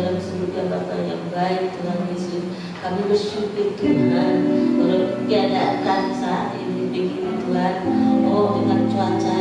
dalam surga Bapa yang baik Tuhan Yesus. Kami bersyukur Tuhan untuk keadaan saat ini begini Tuhan. Oh, dengan cuaca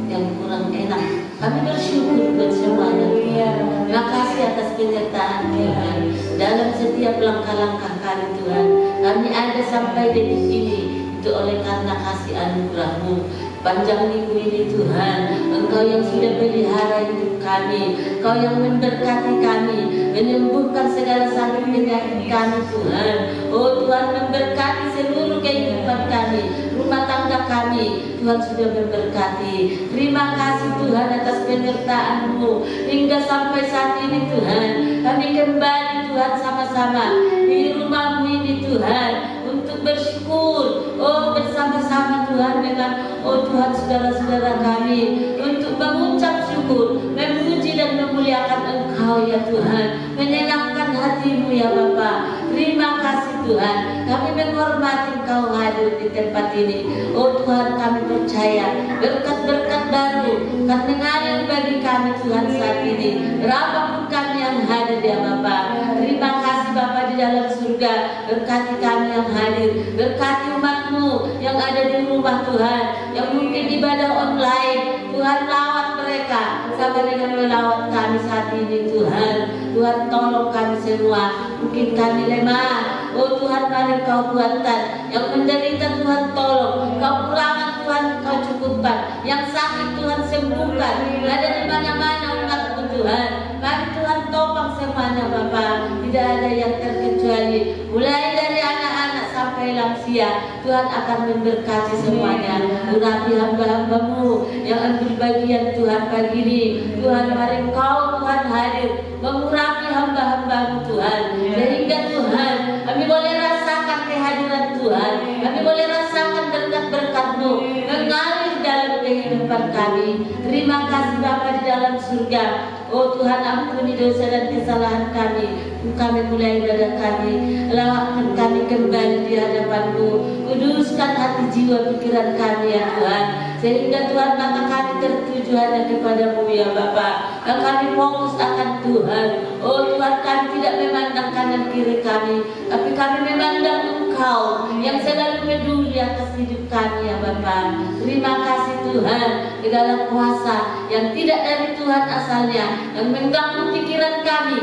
yang kurang enak, kami bersyukur buat semuanya Tuhan. Terima kasih atas penyertaan Tuhan dalam setiap langkah-langkah kami Tuhan. Kami ada sampai detik ini itu oleh karena kasih anugerah-Mu. Panjang minggu ini Tuhan, Engkau yang sudah pelihara hidup kami, Engkau yang memberkati kami, menyembuhkan segala sakit penyakit kami Tuhan. Oh Tuhan, memberkati seluruh kehidupan kami, rumah tangga kami, Tuhan sudah memberkati. Terima kasih Tuhan atas penyertaan-Mu hingga sampai saat ini Tuhan. Kami kembali Tuhan sama-sama di rumah-Mu ini Tuhan untuk bersyukur, oh bersama-sama Tuhan dengan Tuhan saudara-saudara kami untuk mengucap syukur, memuji dan memuliakan Engkau ya Tuhan, menyenangkan hati-Mu ya Bapa. Terima kasih Tuhan, kami menghormati Engkau hadir di tempat ini. Oh Tuhan, kami percaya berkat-berkat baru akan mengalir bagi kami Tuhan saat ini, berapapun kami yang hadir ya Bapa. Terima kasih Bapa di dalam surga, berkati kami yang hadir, berkati umat-Mu yang ada di rumah Tuhan, yang mungkin ibadah online. Tuhan, lawat mereka sama dengan melawat kami saat ini Tuhan. Tuhan, tolong kami semua, mungkin kami lemah. Oh Tuhan, mari Kau kuatkan. Yang menderita Tuhan tolong, Kau kurangan Tuhan, Kau cukupkan. Yang sakit Tuhan sembuhkan. Ada di mana-mana umat-Mu Tuhan. Mari Tuhan topang semuanya Bapa. Tidak ada yang terkecuali, mulai dari anak-anak sampai lansia. Tuhan akan memberkati semuanya. Urapi hamba-hamba-Mu yang ambil bagian Tuhan pagi ini. Tuhan, mari Kau Tuhan hadir mengurapi hamba-hamba-Mu Tuhan, sehingga Tuhan kami boleh rasakan kehadiran Tuhan, kami boleh rasakan berkat-berkat-Mu mengalir dalam kehidupan kami. Terima kasih Bapa di dalam surga. Oh Tuhan, ampuni dosa dan kesalahan kami. Kami mulai ibadah kami, lawakkan kami kembali di hadapan-Mu. Kuduskan hati jiwa pikiran kami ya Tuhan, sehingga Tuhan maka kami tertuju hanya kepada-Mu ya Bapa. Dan kami fokus akan Tuhan. Oh Tuhan, kami tidak memandang kanan kiri kami, tapi kami memandang Engkau yang selalu peduli atas hidup kami ya Bapa. Terima kasih Tuhan, segala kuasa yang tidak dari Tuhan asalnya, yang mengganggu pikiran kami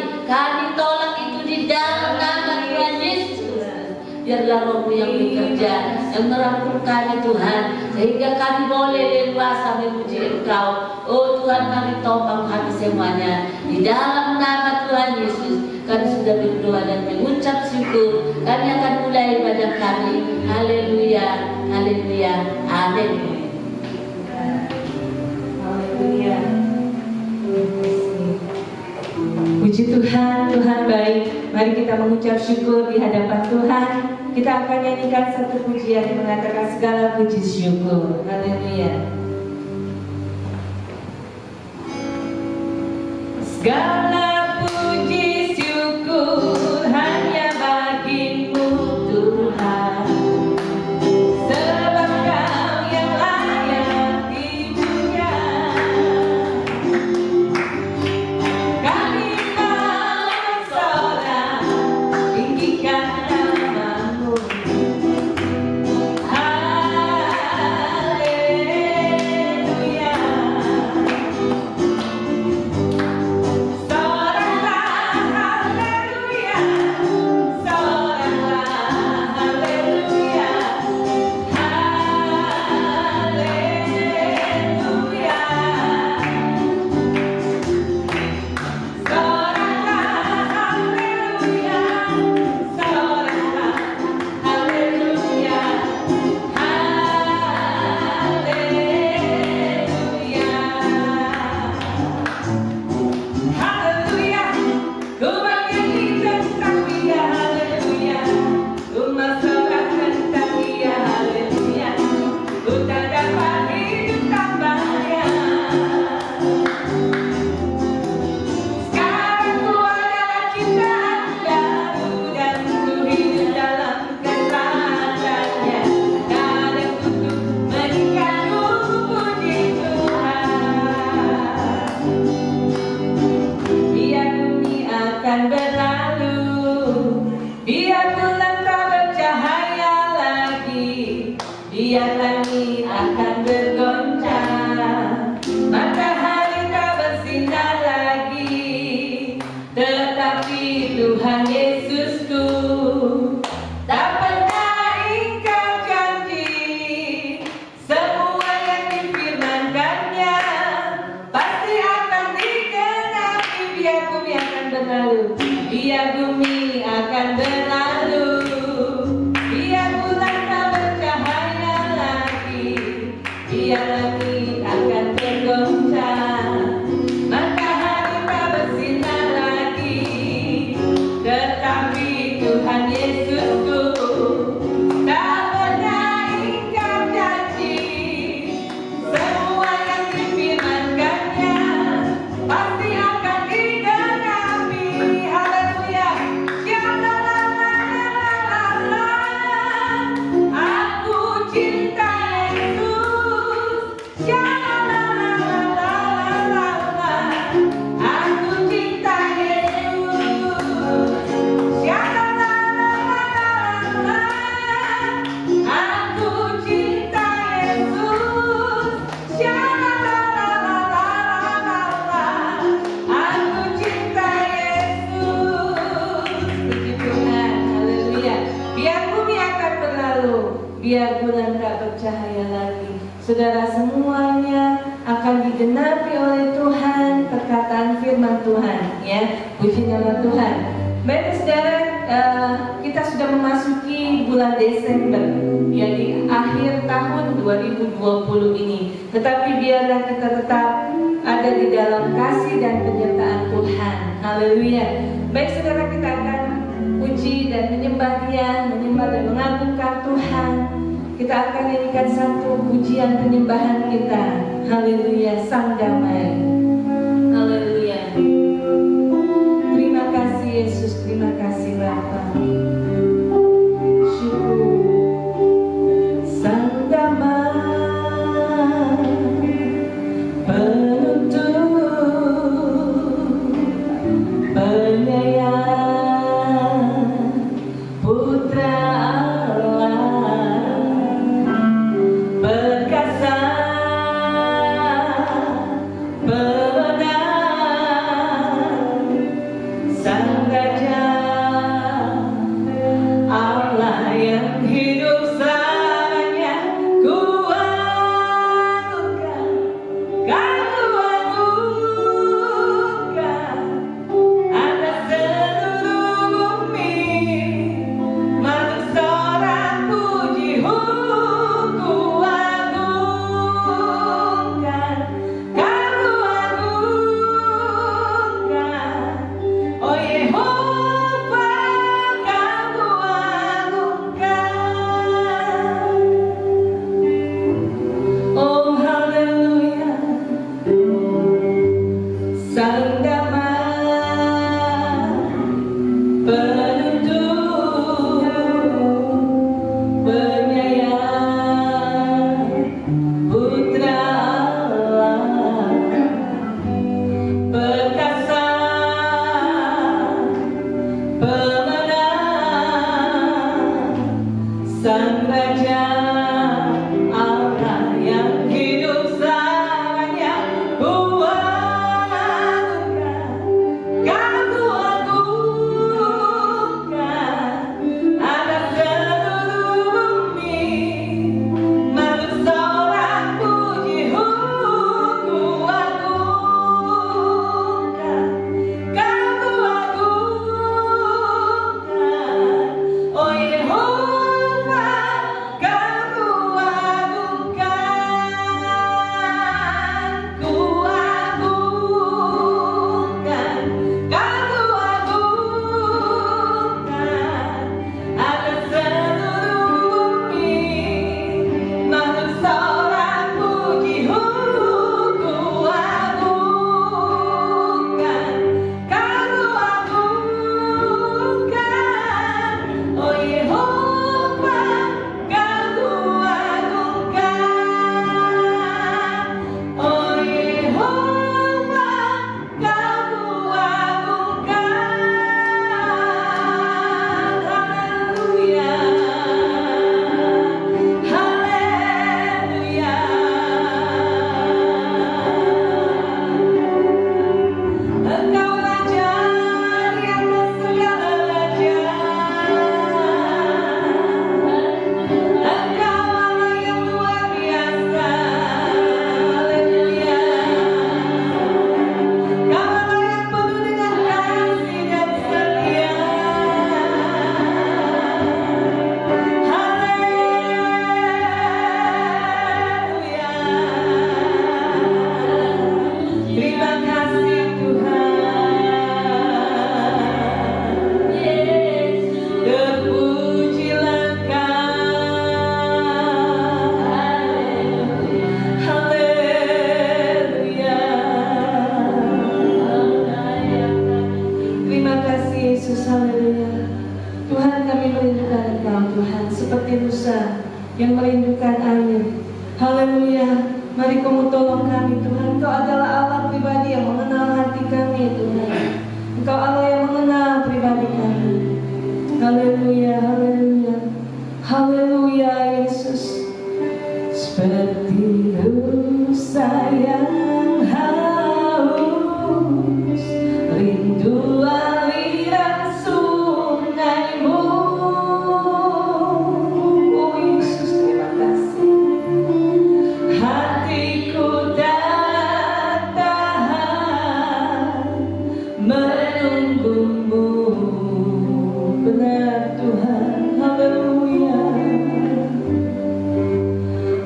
tolak itu di dalam nama Tuhan Yesus. Biarlah Roh-Mu yang bekerja, yang merangkul kami Tuhan, sehingga kami boleh leluasa memuji Engkau. Oh Tuhan, mari topang kami semuanya di dalam nama Tuhan Yesus. Kami sudah berdoa dan mengucap syukur. Kami akan mulai ibadah kami. Haleluya, haleluya, amin. Haleluya. Puji Tuhan, Tuhan baik. Mari kita mengucap syukur di hadapan Tuhan. Kita akan nyanyikan satu pujian yang mengatakan segala puji syukur. Haleluya. Segala puji syukur hanya bagi-Mu Tuhan, sebab Kau yang layak dipuja. Kami mau sorak tinggikan nama-Mu. Haleluya. biar langit akan bergoncang, matahari tak bersinar lagi, tetapi Tuhan Yesusku tak pernah ingkar janji. Semua yang difirmankannya pasti akan digenapi. Biar bumi akan berlalu, biar bumi akan berlalu, biar bulan tak bercahaya lagi, biar langit akan bergoncang, matahari tak bersinar lagi, tetapi Tuhan Yesusku tak pernah ingkar janji. Semua yang difirmankannya pasti akan digenapi. Haleluya. Shalalalalala. Aku cinta Yesus. Shalalalalala. Aku cinta Yesus. Shalalalalala. Aku cinta Yesus. Shalalalalala. Aku cinta Yesus. Puji Tuhan, haleluya. Biar bumi akan berlalu, biar bulan tak bercahaya lagi, saudara, semuanya akan digenapi oleh Tuhan, perkataan firman Tuhan, ya. Puji nama Tuhan. Baik saudara, kita sudah memasuki bulan Desember, ya, di akhir tahun 2020 ini. Tetapi biarlah kita tetap ada di dalam kasih dan penyertaan Tuhan. Haleluya. Baik saudara, kita akan puji dan menyembah Dia, menyembah dan mengagungkan Tuhan. Kita akan nyanyikan satu pujian penyembahan kita. Haleluya, Sang Damai. Haleluya. Terima kasih Yesus, terima kasih Bapa. Syukur. Sang Damai, penuntun, penyayang, Putra Allah, perkasa, pemenang, Sang Gajah, Allah yang hidup selamanya. Ku agungkan, kan ku agungkan atas seluruh bumi. Makhluk sorak pujimu ku agungkan, kan ku agungkan. Oh Yehovah, Yesus, haleluya. Tuhan, kami merindukan Engkau Tuhan, seperti Musa yang merindukan air. Haleluya. Mari Kamu tolong kami Tuhan. Engkau adalah Allah pribadi yang mengenal hati kami Tuhan. Engkau Allah yang mengenal pribadi kami. Haleluya, haleluya. Haleluya Yesus. Seperti rusa yang haus, rindu aliran sungai-Mu. Oh Yesus, terima kasih. Hatiku tak tahan menunggu-Mu. Benar Tuhan, haleluya.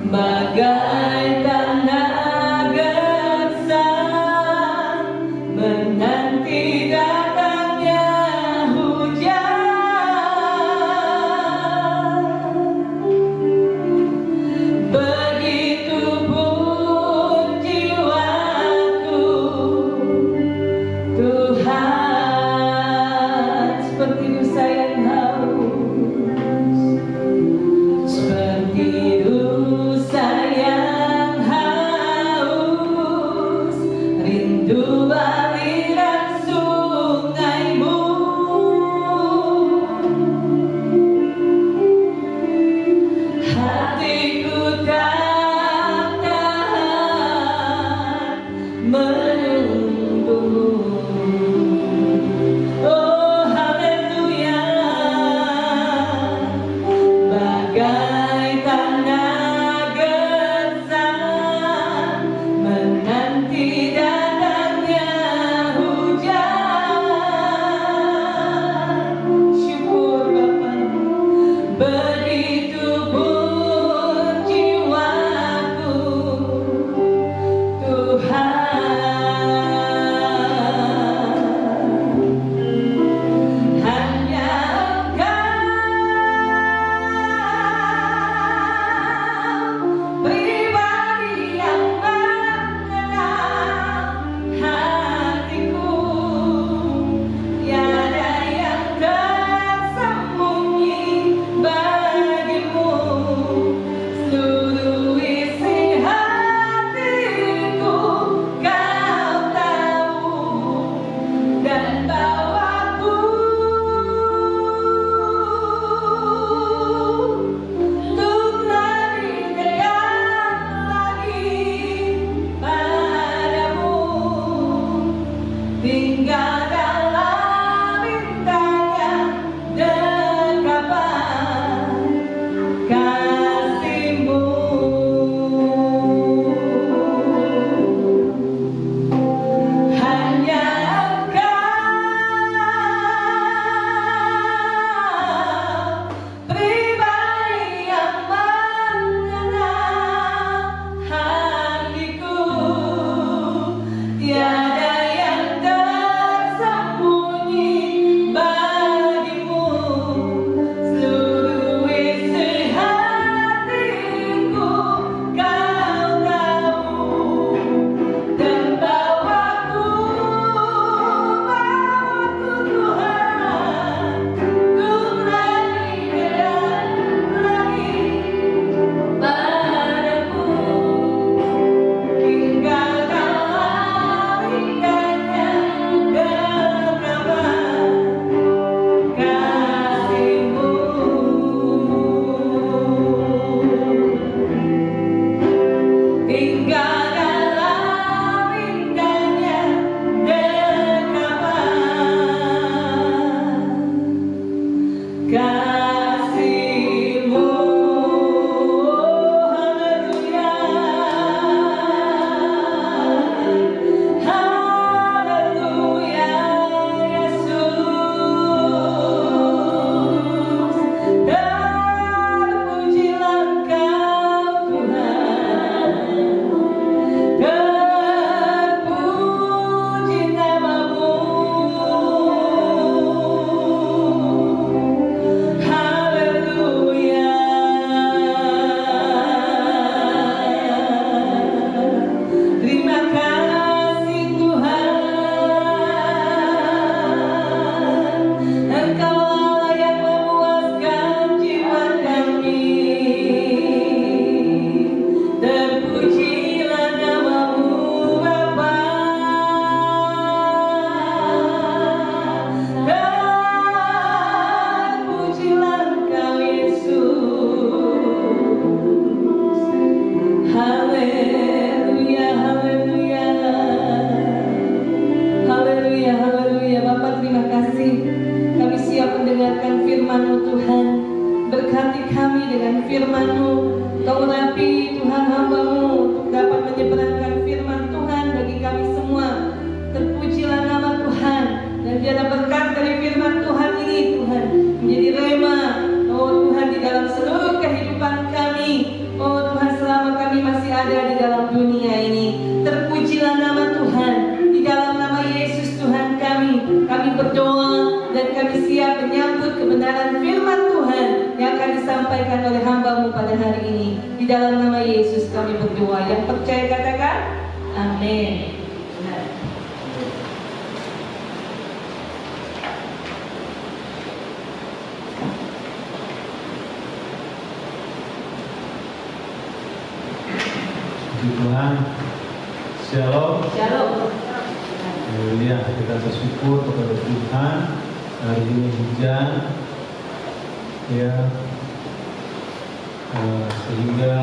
Bagai tanah kasih. Kami siap mendengarkan firman-Mu Tuhan. Berkati kami dengan firman-Mu. Kau urapi Tuhan hamba-Mu untuk dapat menyeberangkan firman Tuhan bagi kami semua. Terpujilah nama Tuhan. Dan biarlah berkat dari firman Tuhan ini Tuhan menjadi rema, oh Tuhan, di dalam seluruh kehidupan kami. Oh Tuhan, selama kami masih ada di dalam dunia ini. Terpujilah nama Tuhan. Di dalam nama Yesus Tuhan kami berdoa dan kami siap menyambut kebenaran firman Tuhan yang akan disampaikan oleh hamba-Mu pada hari ini. Di dalam nama Yesus kami berdoa. Yang percaya katakan amin. Puji Tuhan. Shalom. Shalom. Haleluya, kita bersyukur kepada Tuhan. Hari ini hujan, ya, sehingga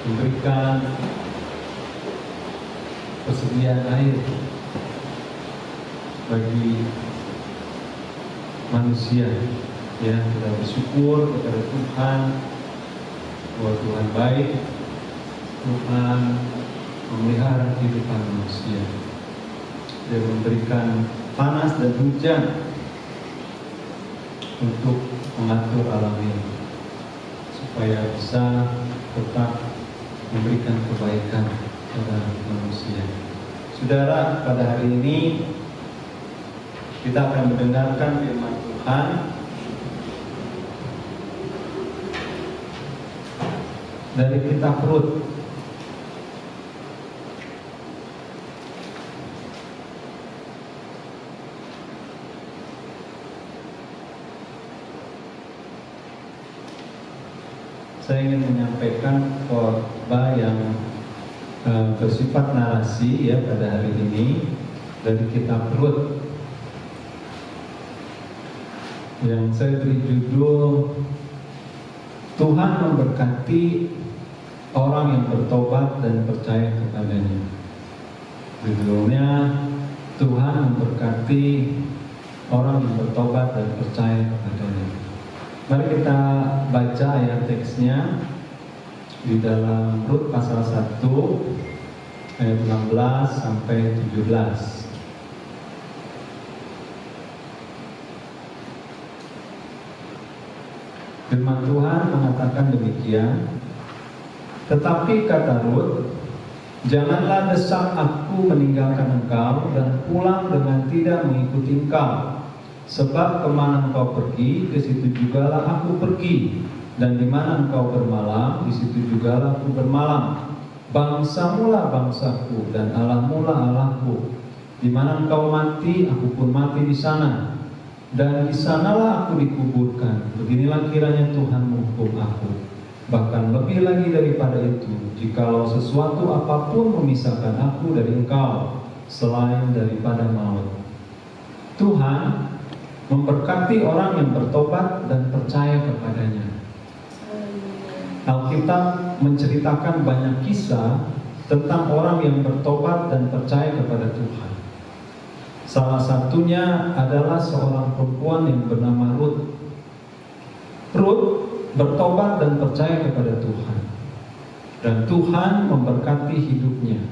memberikan persediaan air bagi manusia. Ya, kita bersyukur kepada Tuhan bahwa Tuhan baik. Tuhan memelihara kehidupan manusia dan memberikan panas dan hujan untuk mengatur alam ini supaya bisa tetap memberikan kebaikan kepada manusia. Saudara, pada hari ini kita akan mendengarkan firman Tuhan dari kitab Rut. Saya ingin menyampaikan khotbah yang bersifat narasi ya pada hari ini dari kitab Rut yang saya beri judul Tuhan memberkati orang yang bertobat dan percaya kepadanya. Judulnya Tuhan memberkati orang yang bertobat dan percaya kepadanya. Mari kita baca ayat teksnya di dalam Rut pasal 1 ayat 16 sampai 17. Firman Tuhan mengatakan demikian, tetapi kata Rut, janganlah desak aku meninggalkan engkau dan pulang dengan tidak mengikuti engkau. Sebab kemana engkau pergi, ke situ jugalah aku pergi, dan di mana engkau bermalam, di situ jugalah aku bermalam. Bangsamulah bangsaku, dan Allahmulah Allahku. Di mana engkau mati, aku pun mati di sana, dan di sanalah aku dikuburkan. Beginilah kiranya Tuhan menghukum aku. Bahkan lebih lagi daripada itu, jikalau sesuatu apapun memisahkan aku dari engkau, selain daripada maut. Tuhan memberkati orang yang bertobat dan percaya kepadanya. Alkitab menceritakan banyak kisah tentang orang yang bertobat dan percaya kepada Tuhan. Salah satunya adalah seorang perempuan yang bernama Rut. Rut bertobat dan percaya kepada Tuhan, dan Tuhan memberkati hidupnya.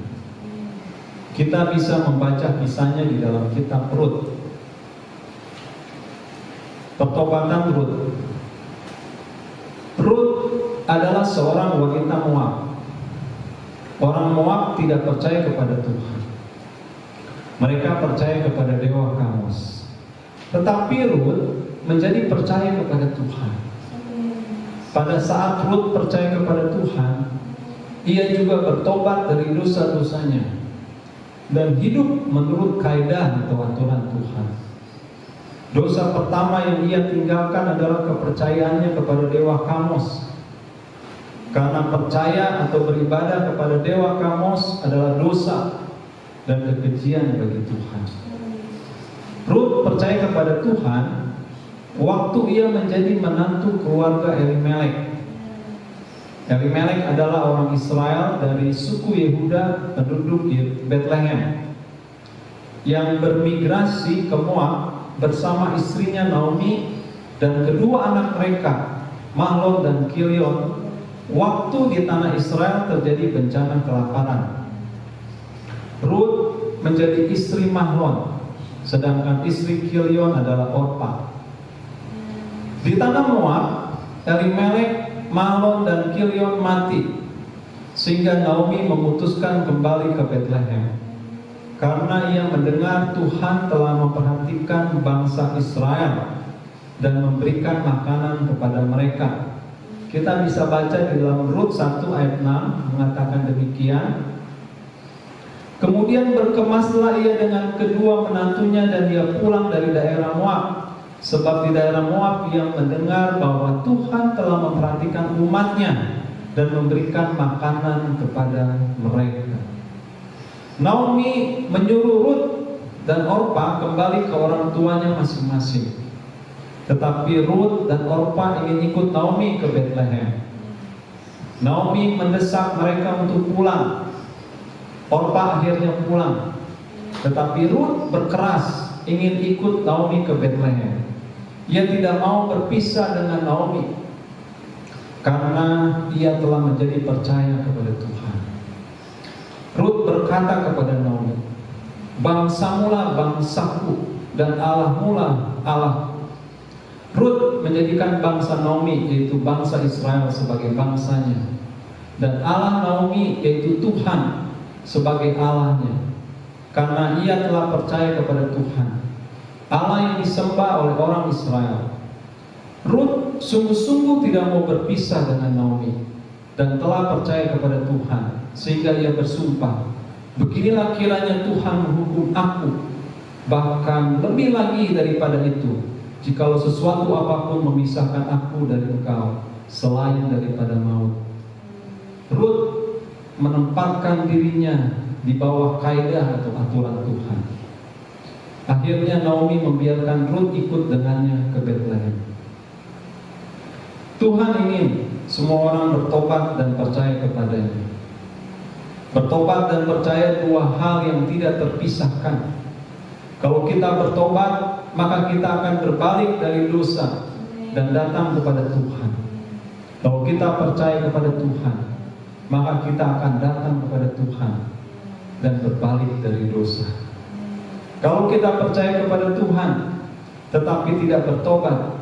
Kita bisa membaca kisahnya di dalam kitab Rut. Pertobatan Rut. Rut adalah seorang wanita Moab. Orang Moab tidak percaya kepada Tuhan. Mereka percaya kepada dewa Kamos. Tetapi Rut menjadi percaya kepada Tuhan. Pada saat Rut percaya kepada Tuhan, ia juga bertobat dari dosa-dosanya dan hidup menurut kaidah atau aturan Tuhan. Dosa pertama yang ia tinggalkan adalah kepercayaannya kepada dewa Kamos. Karena percaya atau beribadah kepada dewa Kamos adalah dosa dan kekejian bagi Tuhan. Rut percaya kepada Tuhan waktu ia menjadi menantu keluarga Elimelek. Elimelek adalah orang Israel dari suku Yehuda penduduk di Bethlehem. yang bermigrasi ke Moab bersama istrinya Naomi dan kedua anak mereka, Mahlon dan Kilion, waktu di tanah Israel terjadi bencana kelaparan. Rut menjadi istri Mahlon, sedangkan istri Kilion adalah Orpa. Di tanah Moab, Elimelek, Mahlon dan Kilion mati, sehingga Naomi memutuskan kembali ke Bethlehem karena ia mendengar Tuhan telah memperhatikan bangsa Israel dan memberikan makanan kepada mereka. Kita bisa baca di dalam Rut 1 ayat 6 mengatakan demikian. Kemudian berkemaslah ia dengan kedua menantunya dan ia pulang dari daerah Moab, sebab di daerah Moab ia mendengar bahwa Tuhan telah memperhatikan umatnya dan memberikan makanan kepada mereka. Naomi menyuruh Rut dan Orpa kembali ke orang tuanya masing-masing. Tetapi Rut dan Orpa ingin ikut Naomi ke Bethlehem. Naomi mendesak mereka untuk pulang. Orpa akhirnya pulang. Tetapi Rut berkeras ingin ikut Naomi ke Bethlehem. Ia tidak mau berpisah dengan Naomi karena ia telah menjadi percaya kepada Tuhan. Rut berkata kepada Naomi, "Bangsamulah bangsaku dan Allahmulah Allahku." Rut menjadikan bangsa Naomi, yaitu bangsa Israel, sebagai bangsanya, dan Allah Naomi, yaitu Tuhan, sebagai Allahnya, karena ia telah percaya kepada Tuhan, Allah yang disembah oleh orang Israel. Rut sungguh-sungguh tidak mau berpisah dengan Naomi dan telah percaya kepada Tuhan, sehingga ia bersumpah, "Beginilah kiranya Tuhan menghukum aku, bahkan lebih lagi daripada itu, jikalau sesuatu apapun memisahkan aku dari engkau selain daripada maut." Rut menempatkan dirinya di bawah kaidah atau aturan Tuhan. Akhirnya Naomi membiarkan Rut ikut dengannya ke Bethlehem. Tuhan ingin semua orang bertobat dan percaya kepadanya. Bertobat dan percaya dua hal yang tidak terpisahkan. Kalau kita bertobat, maka kita akan berbalik dari dosa dan datang kepada Tuhan. Kalau kita percaya kepada Tuhan, maka kita akan datang kepada Tuhan dan berbalik dari dosa. Kalau kita percaya kepada Tuhan tetapi tidak bertobat,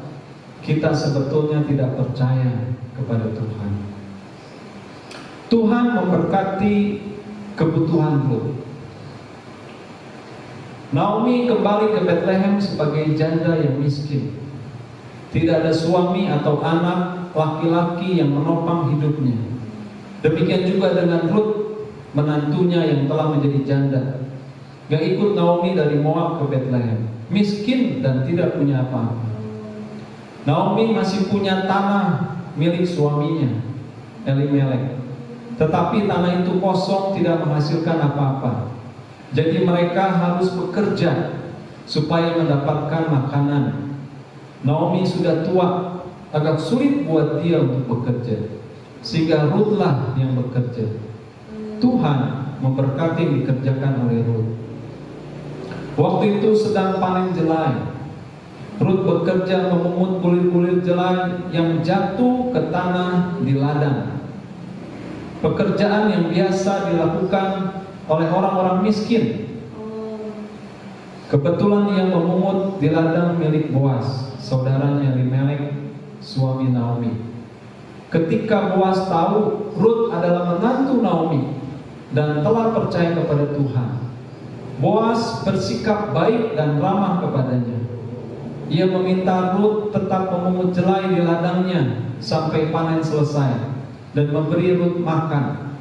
kita sebetulnya tidak percaya kepada Tuhan. Tuhan memberkati kebutuhan Rut. Naomi kembali ke Bethlehem sebagai janda yang miskin. Tidak ada suami atau anak laki-laki yang menopang hidupnya. Demikian juga dengan Rut, menantunya yang telah menjadi janda, gak ikut Naomi dari Moab ke Bethlehem, miskin dan tidak punya apa-apa. Naomi masih punya tanah milik suaminya, Elimelek, tetapi tanah itu kosong, tidak menghasilkan apa-apa. Jadi mereka harus bekerja supaya mendapatkan makanan. Naomi sudah tua, agak sulit buat dia untuk bekerja, sehingga Rutlah yang bekerja. Tuhan memberkati yang dikerjakan oleh Rut. Waktu itu sedang panen jelai. Rut bekerja memungut bulir-bulir jelai yang jatuh ke tanah di ladang. Pekerjaan yang biasa dilakukan oleh orang-orang miskin. Kebetulan ia memungut di ladang milik Boas, saudaranya Elimelek, suami Naomi. Ketika Boas tahu Rut adalah menantu Naomi dan telah percaya kepada Tuhan, Boas bersikap baik dan ramah kepadanya. Ia meminta Rut tetap memungut jelai di ladangnya sampai panen selesai dan memberi Rut makan.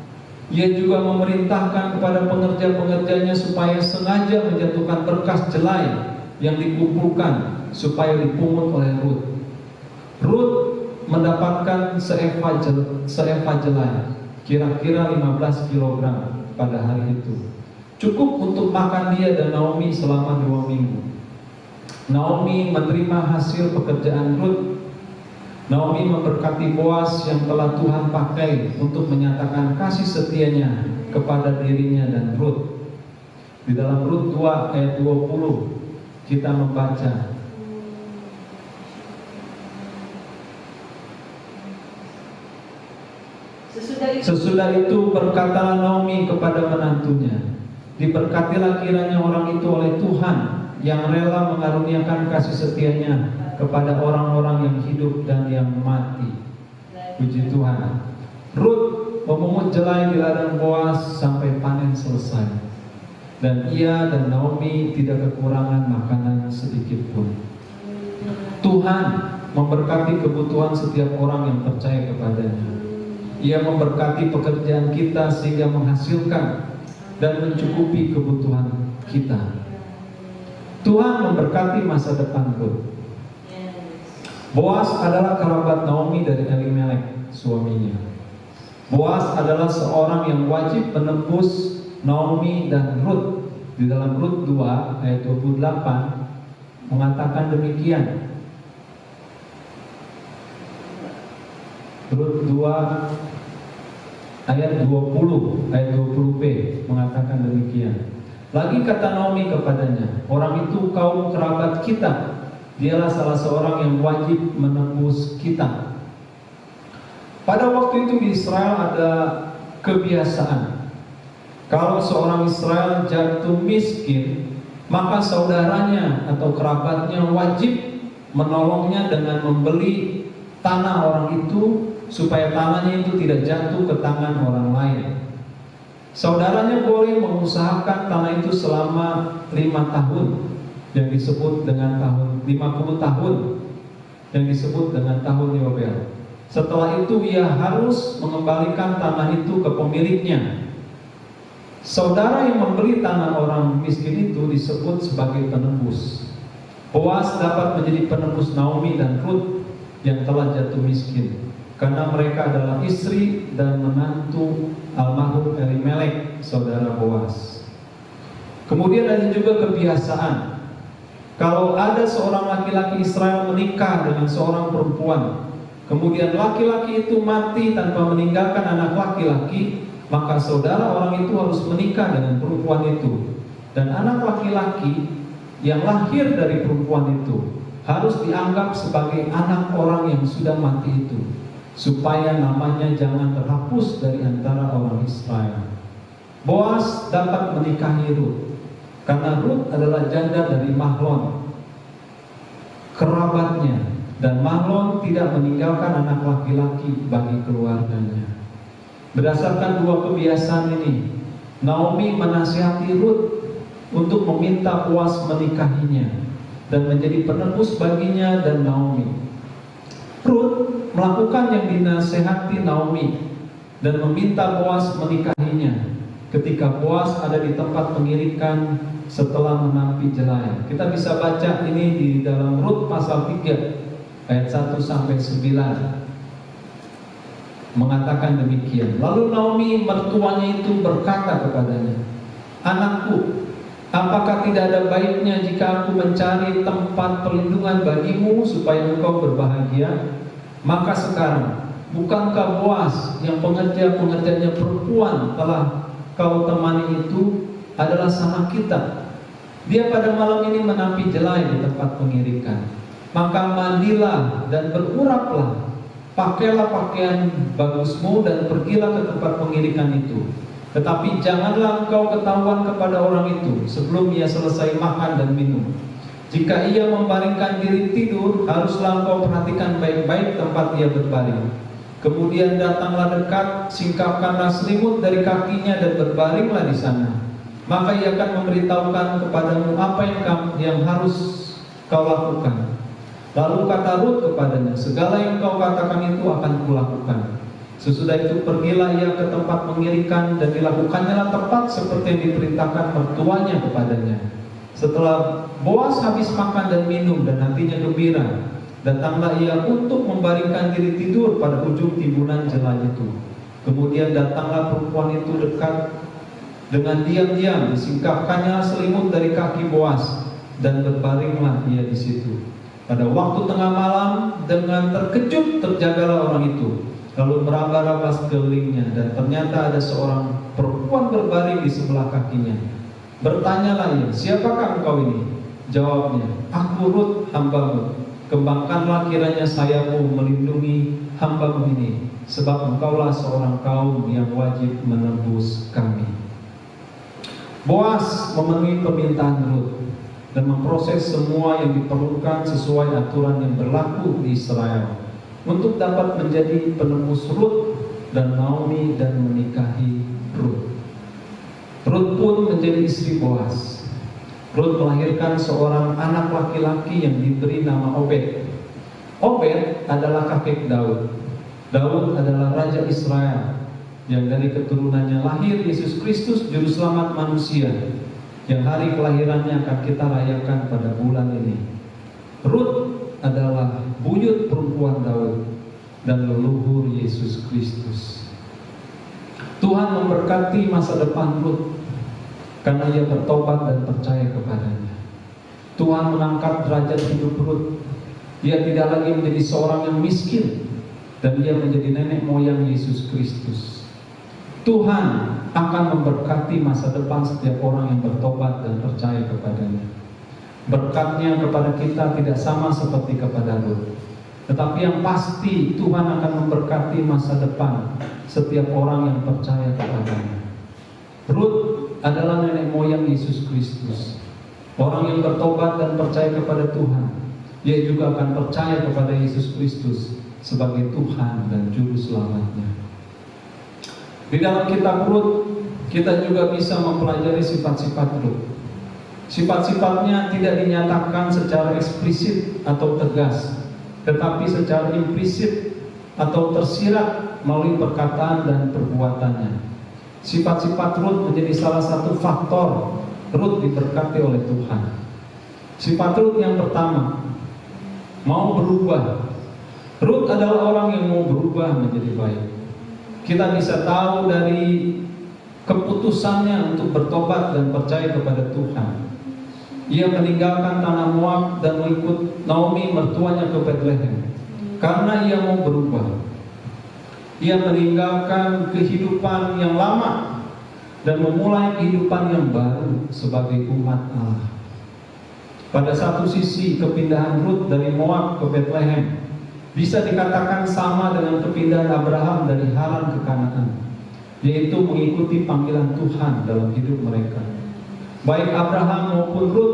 Ia juga memerintahkan kepada pengerja-pengerjanya supaya sengaja menjatuhkan berkas jelai yang dikumpulkan supaya dipungut oleh Rut. Rut mendapatkan seeva jelai, kira-kira 15 kg pada hari itu. Cukup untuk makan dia dan Naomi selama 2 minggu. Naomi menerima hasil pekerjaan Rut. Naomi memberkati Boas yang telah Tuhan pakai untuk menyatakan kasih setianya kepada dirinya dan Rut. Di dalam Rut 2 ayat 20 kita membaca, sesudah itu berkatalah Naomi kepada menantunya, diberkatilah kiranya orang itu oleh Tuhan yang rela mengaruniakan kasih setianya kepada orang-orang yang hidup dan yang mati. Puji Tuhan. Rut memungut jelai di ladang Boas sampai panen selesai, dan ia dan Naomi tidak kekurangan makanan sedikit pun. Tuhan memberkati kebutuhan setiap orang yang percaya kepadanya. Ia memberkati pekerjaan kita sehingga menghasilkan dan mencukupi kebutuhan kita. Tuhan memberkati masa depan Rut. Boas adalah kerabat Naomi dari Elimelek, suaminya. Boas adalah seorang yang wajib menembus Naomi dan Rut. Di dalam Rut 2 ayat 28 mengatakan demikian. Rut 2 ayat 20 ayat 20b mengatakan demikian. Lagi kata Naomi kepadanya, orang itu kaum kerabat kita, dialah salah seorang yang wajib menembus kita. Pada waktu itu di Israel ada kebiasaan, kalau seorang Israel jatuh miskin, maka saudaranya atau kerabatnya wajib menolongnya dengan membeli tanah orang itu, supaya tanahnya itu tidak jatuh ke tangan orang lain. Saudaranya boleh mengusahakan tanah itu selama 5 tahun, yang disebut dengan tahun 50 tahun, yang disebut dengan tahun Yobel. Setelah itu ia harus mengembalikan tanah itu ke pemiliknya. Saudara yang membeli tanah orang miskin itu disebut sebagai penembus. Boas dapat menjadi penembus Naomi dan Rut yang telah jatuh miskin, karena mereka adalah istri dan menantu almarhum Elimelek, saudara Boas. Kemudian ada juga kebiasaan, kalau ada seorang laki-laki Israel menikah dengan seorang perempuan, kemudian laki-laki itu mati tanpa meninggalkan anak laki-laki, maka saudara orang itu harus menikah dengan perempuan itu, dan anak laki-laki yang lahir dari perempuan itu harus dianggap sebagai anak orang yang sudah mati itu, supaya namanya jangan terhapus dari antara orang Israel. Boas dapat menikahi Rut karena Rut adalah janda dari Mahlon, kerabatnya, dan Mahlon tidak meninggalkan anak laki-laki bagi keluarganya. Berdasarkan dua kebiasaan ini, Naomi menasihati Rut untuk meminta Boas menikahinya dan menjadi penebus baginya dan Naomi. Rut melakukan yang dinasehati Naomi dan meminta Boas menikahinya ketika Boas ada di tempat pengirikan setelah menampi jelai. Kita bisa baca ini di dalam Rut pasal 3 ayat 1 sampai 9 mengatakan demikian. Lalu Naomi mertuanya itu berkata kepadanya, "Anakku, apakah tidak ada baiknya jika aku mencari tempat perlindungan bagimu supaya engkau berbahagia? Maka sekarang, bukankah Boas yang pengerja-pengerjanya perempuan telah kau temani itu adalah sama kita? Dia pada malam ini menampi jelai di tempat pengirikan. Maka mandilah dan beruraplah, pakailah pakaian bagusmu dan pergilah ke tempat pengirikan itu. Tetapi janganlah engkau ketahuan kepada orang itu sebelum ia selesai makan dan minum. Jika ia membaringkan diri tidur, haruslah engkau perhatikan baik-baik tempat ia berbaring. Kemudian datanglah dekat, singkapkanlah selimut dari kakinya dan berbaringlah di sana. Maka ia akan memberitahukan kepadamu apa yang harus kau lakukan." Lalu kata Rut kepadanya, "Segala yang kau katakan itu akan kulakukan." Sesudah itu pergilah ia ke tempat pengirikan dan dilakukannya tepat seperti yang diperintahkan mertuanya kepadanya. Setelah Boas habis makan dan minum dan hatinya gembira, datanglah ia untuk membaringkan diri tidur pada ujung timbunan jelai itu. Kemudian datanglah perempuan itu dekat, dengan diam-diam disingkapkannya selimut dari kaki Boas dan berbaringlah ia di situ. Pada waktu tengah malam, dengan terkejut terjagalah orang itu, lalu meraba-raba sekelilingnya, dan ternyata ada seorang perempuan berbaring di sebelah kakinya. Bertanyalah ia, siapakah engkau ini? Jawabnya, aku Rut, hambamu. Kembangkanlah kiranya sayapmu melindungi hambamu ini, sebab engkaulah seorang kaum yang wajib menebus kami. Boas memenuhi permintaan Rut dan memproses semua yang diperlukan sesuai aturan yang berlaku di Israel untuk dapat menjadi penebus Rut dan Naomi dan menikahi Rut. Rut pun menjadi istri Boas. Rut melahirkan seorang anak laki-laki yang diberi nama Obed. Obed adalah kakek Daud. Daud adalah raja Israel yang dari keturunannya lahir Yesus Kristus juru selamat manusia, yang hari kelahirannya akan kita rayakan pada bulan ini. Rut adalah buyut perempuan Daud dan leluhur Yesus Kristus. Tuhan memberkati masa depan Rut karena ia bertobat dan percaya kepadanya. Tuhan mengangkat derajat hidup Rut. Ia tidak lagi menjadi seorang yang miskin, dan ia menjadi nenek moyang Yesus Kristus. Tuhan akan memberkati masa depan setiap orang yang bertobat dan percaya kepadanya. Berkatnya kepada kita tidak sama seperti kepada Rut, tetapi yang pasti Tuhan akan memberkati masa depan setiap orang yang percaya kepadanya. Rut adalah nenek moyang Yesus Kristus. Orang yang bertobat dan percaya kepada Tuhan, ia juga akan percaya kepada Yesus Kristus sebagai Tuhan dan Juru Selamatnya. Di dalam kitab Rut, kita juga bisa mempelajari sifat-sifat Rut. Sifat-sifatnya tidak dinyatakan secara eksplisit atau tegas, tetapi secara implisit atau tersirat melalui perkataan dan perbuatannya. Sifat-sifat Rut menjadi salah satu faktor Rut diberkati oleh Tuhan. Sifat Rut yang pertama, mau berubah. Rut adalah orang yang mau berubah menjadi baik. Kita bisa tahu dari keputusannya untuk bertobat dan percaya kepada Tuhan. Ia meninggalkan tanah Moab dan mengikut Naomi mertuanya ke Bethlehem karena ia mau berubah. Ia meninggalkan kehidupan yang lama dan memulai kehidupan yang baru sebagai umat Allah. Pada satu sisi, kepindahan Rut dari Moab ke Bethlehem bisa dikatakan sama dengan kepindahan Abraham dari Haran ke Kanaan, yaitu mengikuti panggilan Tuhan dalam hidup mereka. Baik Abraham maupun Rut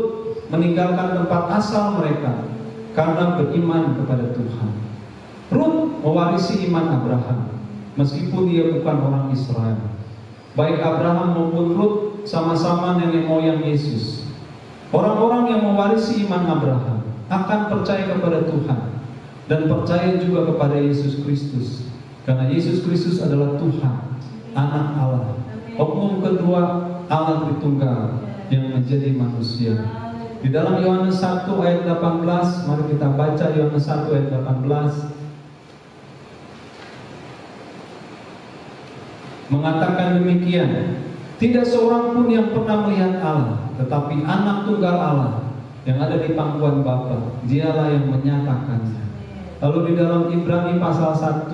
meninggalkan tempat asal mereka karena beriman kepada Tuhan. Rut mewarisi iman Abraham meskipun dia bukan orang Israel. Baik Abraham maupun Rut sama-sama nenek moyang Yesus. Orang-orang yang mewarisi iman Abraham akan percaya kepada Tuhan dan percaya juga kepada Yesus Kristus, karena Yesus Kristus adalah Tuhan, Anak Allah. Oknum kedua, Allah Tritunggal yang menjadi manusia. Di dalam Yohanes 1 ayat 18, mari kita baca Yohanes 1 ayat 18. Mengatakan demikian, tidak seorang pun yang pernah melihat Allah, tetapi Anak Tunggal Allah yang ada di pangkuan Bapa, dialah yang menyatakannya. Lalu di dalam Ibrani pasal 1,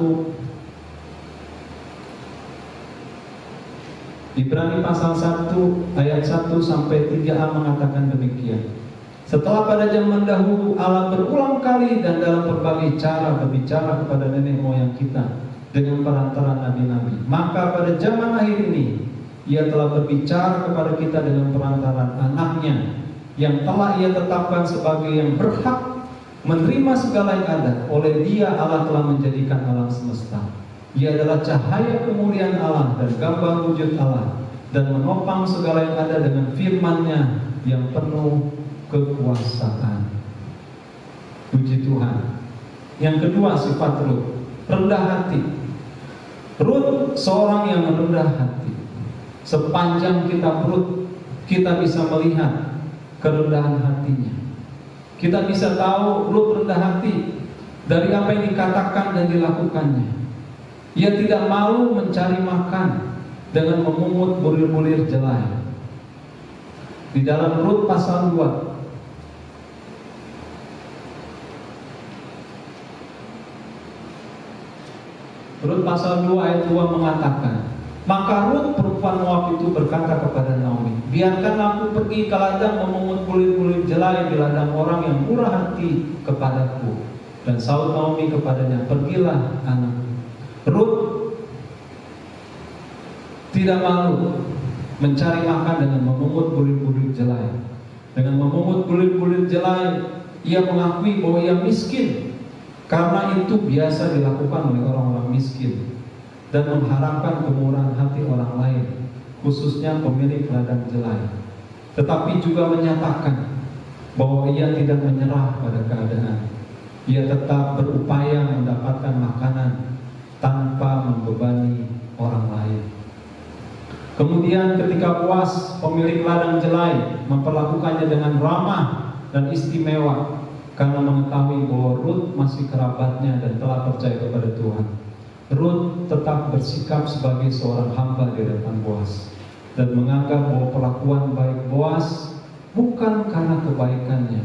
Ibrani pasal 1 ayat 1 sampai 3a mengatakan demikian. Setelah pada zaman dahulu Allah berulang kali dan dalam berbagai cara berbicara kepada nenek moyang kita dengan perantara nabi-nabi, maka pada zaman akhir ini Ia telah berbicara kepada kita dengan perantaran Anaknya, yang telah Ia tetapkan sebagai yang berhak menerima segala yang ada. Oleh Dia Allah telah menjadikan alam semesta. Ia adalah cahaya kemuliaan Allah dan gambar wujud Allah, dan menopang segala yang ada dengan firman-Nya yang penuh kekuasaan. Puji Tuhan. Yang kedua, sifat Rut, rendah hati. Rut seorang yang rendah hati. Sepanjang kitab Rut, kita bisa melihat kerendahan hatinya. Kita bisa tahu Rut rendah hati dari apa yang dikatakan dan dilakukannya. Ia tidak malu mencari makan dengan memungut bulir-bulir jelai. Di dalam Rut pasal 2, Rut pasal 2 ayat 2 mengatakan, Maka Rut perempuan Moab itu berkata kepada Naomi, biarkanlah aku pergi ke ladang memungut bulir-bulir jelai di ladang orang yang murah hati kepadaku. Dan sahut Naomi kepadanya, pergilah anakku. Rut tidak malu mencari makan dengan memungut bulir-bulir jelai. Dengan memungut bulir-bulir jelai, ia mengakui bahwa ia miskin, karena itu biasa dilakukan oleh orang-orang miskin, dan mengharapkan kemurahan hati orang lain, khususnya pemilik ladang jelai. Tetapi juga menyatakan bahwa ia tidak menyerah pada keadaan. Ia tetap berupaya mendapatkan makanan tanpa membebani orang lain. Kemudian ketika Boas, pemilik ladang jelai, memperlakukannya dengan ramah dan istimewa karena mengetahui bahwa Rut masih kerabatnya dan telah percaya kepada Tuhan, Rut tetap bersikap sebagai seorang hamba di hadapan Boas dan menganggap bahwa perlakuan baik Boas bukan karena kebaikannya,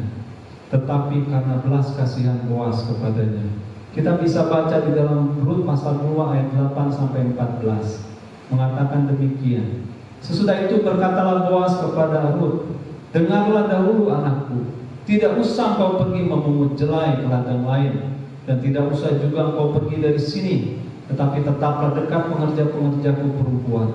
tetapi karena belas kasihan Boas kepadanya. Kita bisa baca di dalam Rut pasal 2 ayat 8 sampai 14 mengatakan demikian. Sesudah itu berkatalah Boas kepada Rut, dengarlah dahulu anakku, tidak usah kau pergi memungut jelai ke ladang lain, dan tidak usah juga kau pergi dari sini, tetapi tetaplah dekat pengerja-pengerjaku perempuan.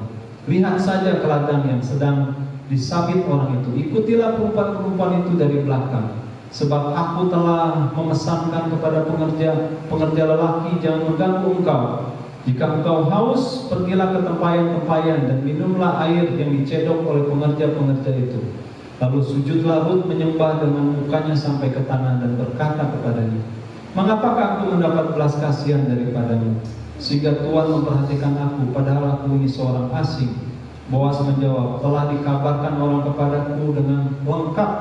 Lihat saja ke ladang yang sedang disabit orang itu, ikutilah perempuan-perempuan itu dari belakang. Sebab aku telah memesankan kepada pengerja lelaki, jangan mengganggu engkau. Jika engkau haus, pergilah ke tempayan-tempayan dan minumlah air yang dicedok oleh pengerja-pengerja itu. Lalu sujudlah Rut menyembah dengan mukanya sampai ke tanah dan berkata kepadanya, mengapakah aku mendapat belas kasihan daripadamu, sehingga Tuhan memperhatikan aku, padahal aku ini seorang asing? Boas menjawab, telah dikabarkan orang kepadaku dengan lengkap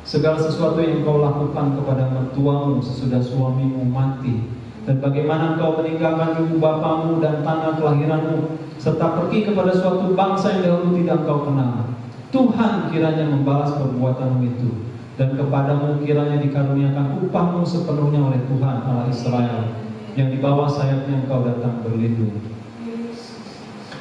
segala sesuatu yang kau lakukan kepada mertuamu sesudah suamimu mati, dan bagaimana engkau meninggalkan ibu bapamu dan tanah kelahiranmu, serta pergi kepada suatu bangsa yang dahulu tidak engkau kenal. Tuhan kiranya membalas perbuatanmu itu, dan kepadamu kiranya dikaruniakan upahmu sepenuhnya oleh Tuhan Allah Israel, yang di bawah sayapnya engkau datang berlindung.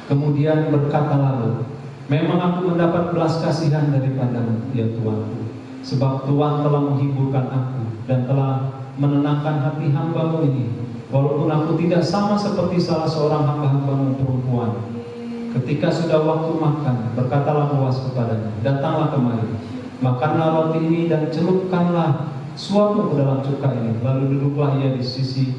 Kemudian berkatalah Rut, memang aku mendapat belas kasihan daripadamu, ya Tuanku, sebab Tuhan telah menghiburkan aku dan telah menenangkan hati hambamu ini, walaupun aku tidak sama seperti salah seorang hamba-hambamu perempuan. Ketika sudah waktu makan, berkatalah Boas kepadanya, datanglah kemari, makanlah roti ini dan celupkanlah suapmu ke dalam cuka ini. Lalu duduklah ia di sisi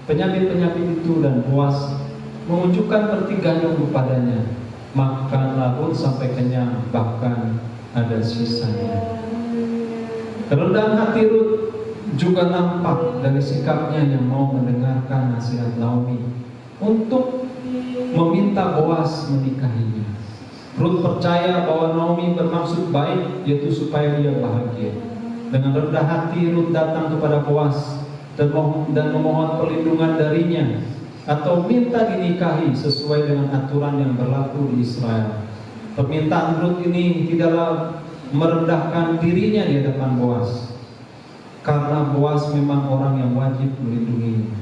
penyapit-penyapit itu, dan Boas menunjukkan roti gandum kepadanya. Makanlah Rut sampai kenyang, bahkan ada sisanya. Kerendahan hati Rut juga nampak dari sikapnya yang mau mendengarkan nasihat Naomi untuk meminta Boas menikahinya. Rut percaya bahwa Naomi bermaksud baik, yaitu supaya dia bahagia. Dengan rendah hati Rut datang kepada Boas dan memohon perlindungan darinya, atau minta dinikahi sesuai dengan aturan yang berlaku di Israel. Permintaan Rut ini tidaklah merendahkan dirinya di hadapan Boas, karena Boas memang orang yang wajib melindunginya.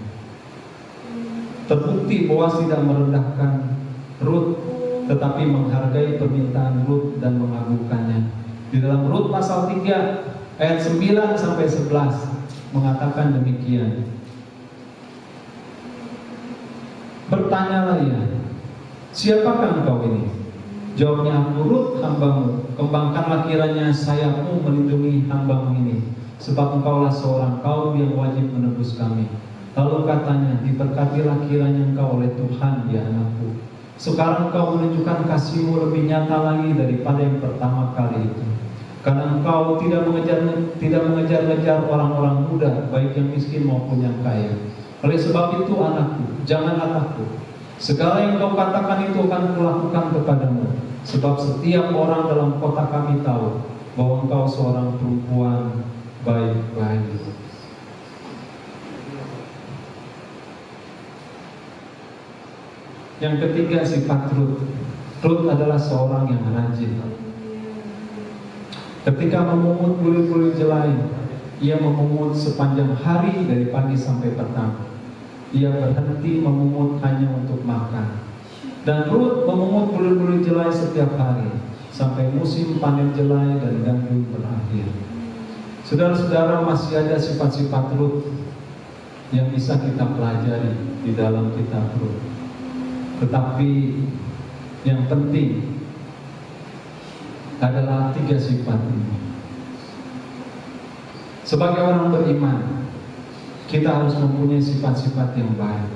Terbukti Boas tidak merendahkan Rut, tetapi menghargai permintaan Rut dan mengabulkannya. Di dalam Rut pasal 3 ayat 9 sampai 11 mengatakan demikian. Bertanyalah ia, siapakah engkau ini? Jawabnya, aku Rut hambamu, kembangkanlah kiranya sayapmu melindungi hambamu ini, sebab engkaulah seorang kaum yang wajib menebus kami. Lalu katanya, diberkatilah kiranya engkau oleh Tuhan, ya anakku. Sekarang engkau menunjukkan kasihmu lebih nyata lagi daripada yang pertama kali itu, karena engkau tidak mengejar-ngejar orang-orang muda, baik yang miskin maupun yang kaya. Oleh sebab itu anakku, janganlah takut. Segala yang kau katakan itu akan kulakukan kepadamu, sebab setiap orang dalam kota kami tahu bahwa engkau seorang perempuan baik-baik. Yang ketiga, sifat Rut. Rut adalah seorang yang rajin. Ketika memungut bulir-bulir jelai, ia memungut sepanjang hari dari pagi sampai petang. Ia berhenti memungut hanya untuk makan. Dan Rut memungut bulu-bulu jelai setiap hari sampai musim panen jelai dan gandum berakhir. Saudara-saudara, masih ada sifat-sifat Rut yang bisa kita pelajari di dalam kitab Rut. Tetapi yang penting adalah 3 sifat ini. Sebagai orang beriman, kita harus mempunyai sifat-sifat yang baik,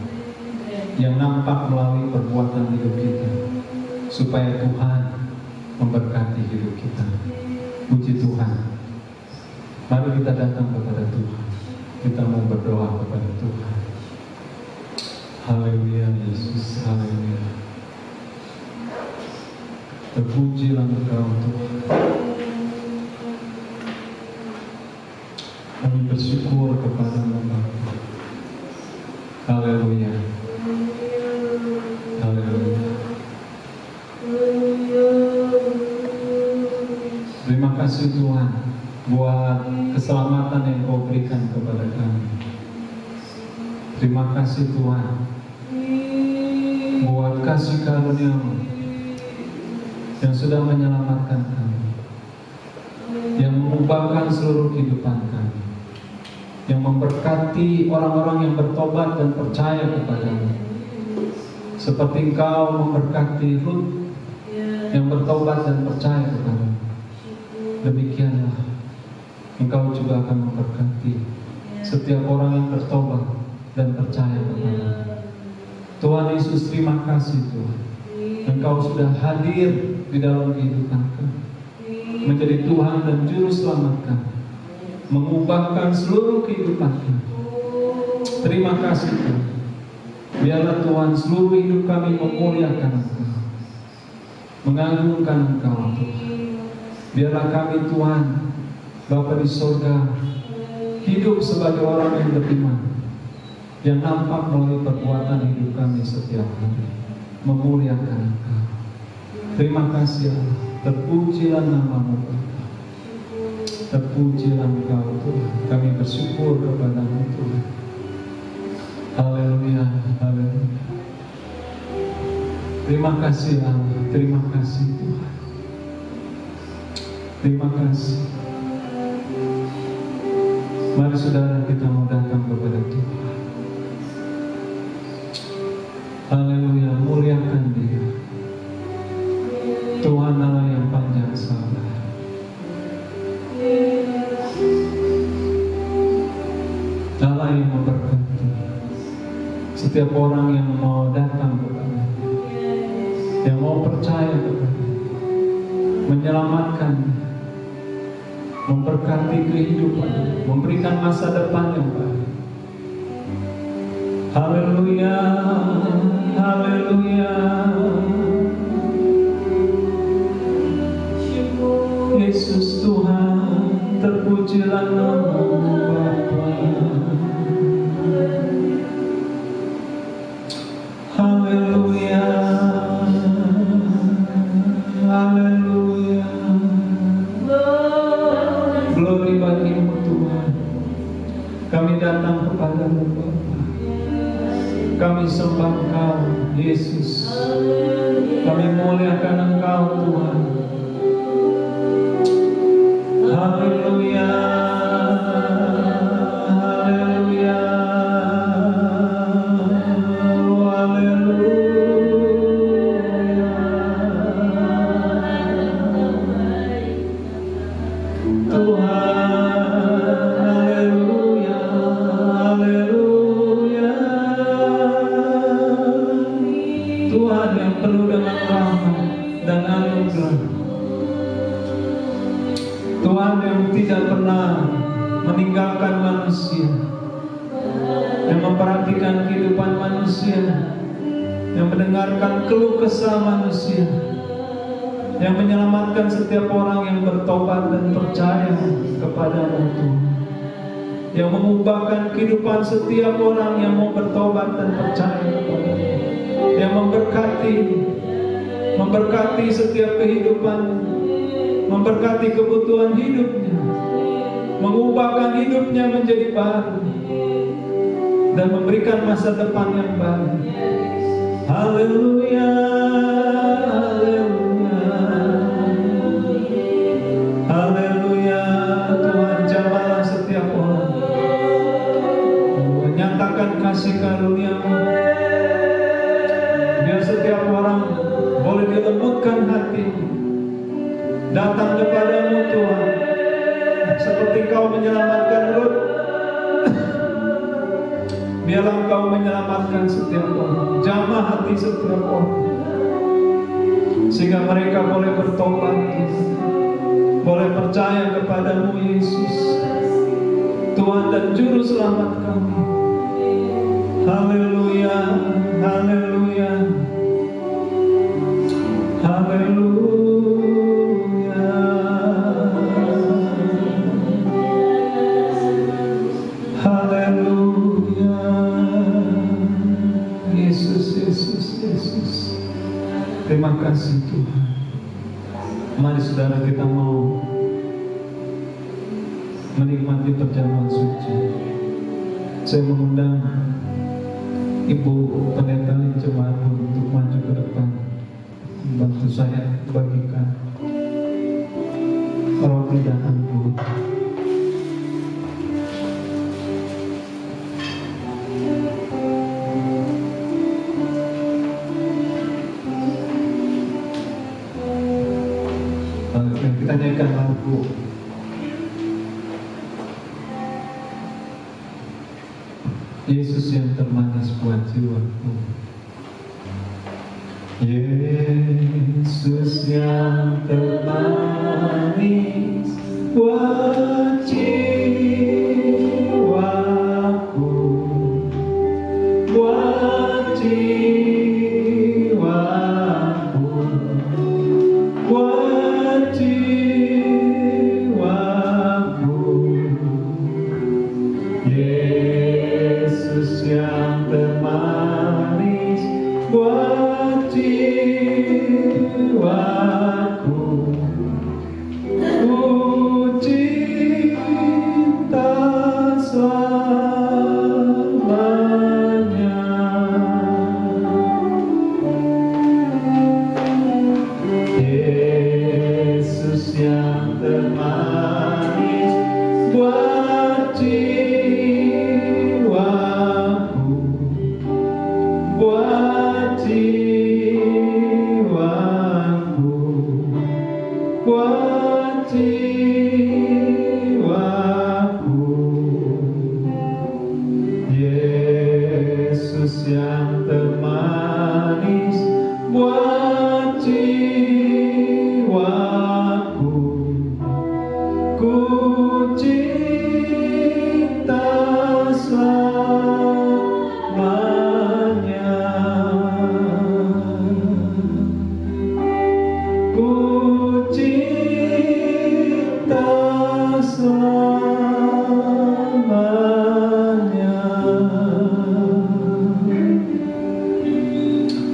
yang nampak melalui perbuatan hidup kita, supaya Tuhan memberkati hidup kita. Puji Tuhan. Mari kita datang kepada Tuhan. Kita mau berdoa kepada Tuhan. Haleluya Yesus, haleluya. Terpujilah Engkau Tuhan. Kami bersyukur kepada-Mu Bapa. Haleluya. Haleluya. Terima kasih Tuhan buat keselamatan yang Kau berikan kepada kami. Terima kasih Tuhan buat kasih karunia-Mu yang sudah menyelamatkan kami, yang mengubahkan seluruh kehidupan kami, yang memberkati orang-orang yang bertobat dan percaya kepada-Mu, seperti Engkau memberkati Rut yang bertobat dan percaya kepada-Mu. Demikianlah Engkau juga akan memberkati setiap orang yang bertobat dan percaya kepada-Mu. Tuhan Yesus, terima kasih Tuhan, Engkau sudah hadir di dalam kehidupan kami, menjadi Tuhan dan Juru Selamat kami, mengubahkan seluruh kehidupan kami. Terima kasih Tuhan. Biarlah Tuhan seluruh hidup kami memuliakan Engkau, mengagungkan Engkau Tuhan. Biarlah kami Tuhan, Bapa di surga, hidup sebagai orang yang beriman, yang nampak melalui perbuatan hidup kami setiap hari, memuliakan Engkau. Terima kasih Allah. Terpujilah nama-Mu Bapa. Terpujilah Engkau Tuhan. Kami bersyukur kepada-Mu Tuhan. Haleluya, haleluya. Terima kasih Allah. Terima kasih Tuhan. Terima kasih. Mari saudara, kita mau datang kepada Tuhan. Haleluya, muliakan Dia. Tuhan Allah yang panjang sabar. Allah yang memberkati setiap orang yang mau datang kepada-Nya, yang mau percaya kepada-Nya, menyelamatkan, memberkati kehidupan, memberikan masa depan yang baik. Haleluya, haleluya. Yesus Tuhan, terpujilah nama-Mu Bapa. Haleluya, haleluya. Glory bagi-Mu Tuhan. Kami datang kepada-Mu Bapa. Kami sembah Engkau Yesus. Kami muliakan Engkau Tuhan. Haleluya, haleluya, haleluya. Tuhan, haleluya, haleluya. Tuhan yang penuh dengan rahmat dan anugerah. Tuhan yang tidak pernah meninggalkan manusia, yang memperhatikan kehidupan manusia, yang mendengarkan keluh kesah manusia, yang menyelamatkan setiap orang yang bertobat dan percaya kepada-Mu Tuhan, yang mengubahkan kehidupan setiap orang yang mau bertobat dan percaya kepada-Mu, yang memberkati setiap kehidupan, memberkati kebutuhan hidupnya, mengubahkan hidupnya menjadi baru, dan memberikan masa depan yang baru. Haleluya, haleluya, haleluya. Tuhan jamahlah setiap orang, menyatakan kasih karunia-Mu. Biar setiap orang boleh dilembutkan hati, datang kepadamu Tuhan, seperti Kau menyelamatkan Rut. Biarlah Engkau menyelamatkan setiap orang, jamah hati setiap orang, sehingga mereka boleh bertobat, boleh percaya kepadamu Yesus, Tuhan dan Juru Selamat kami. Haleluya, haleluya, haleluya. Haleluya. Yesus, Yesus, Yesus. Terima kasih Tuhan. Mari saudara kita mau menikmati perjamuan suci. Saya mengundang Ibu Pendeta Jemaat untuk maju ke depan, membantu saya bagikan roti dan anggur. Kita nyanyikan lagu Yesus yang termanis buat jiwaku. Yesus yang termanis buat jiwaku, buat jiwaku, buat jiwaku. Yesus yang termanis buat jiwaku, ku cinta selamanya. Yesus yang termanis buat jiwaku, buat jiwaku, buat jiwaku. Yesus yang termanis buat jiwaku, ku cinta selamanya, ku cinta selamanya.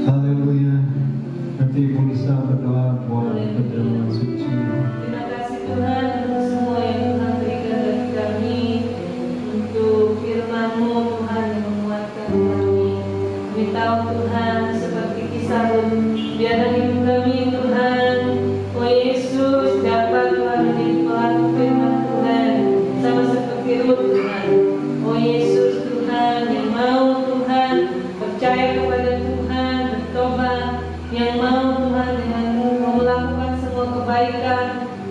Haleluya. Nanti Ibu bisa berdoa buat perjamuan suci. Terima kasih Tuhan untuk semua yang Tuhan berikan bagi kami, untuk firman-Mu Tuhan yang menguatkan kami. Kami tahu Tuhan seperti kisah Rut, biarlah hidup kami Tuhan, oh Yesus, dapat Tuhan menjadi pelaku firman Tuhan, sama seperti Rut Tuhan. Oh Yesus Tuhan, yang mau Tuhan percaya kepada Tuhan, bertobat, yang mau Tuhan dengan-Mu mau melakukan semua kebaikan,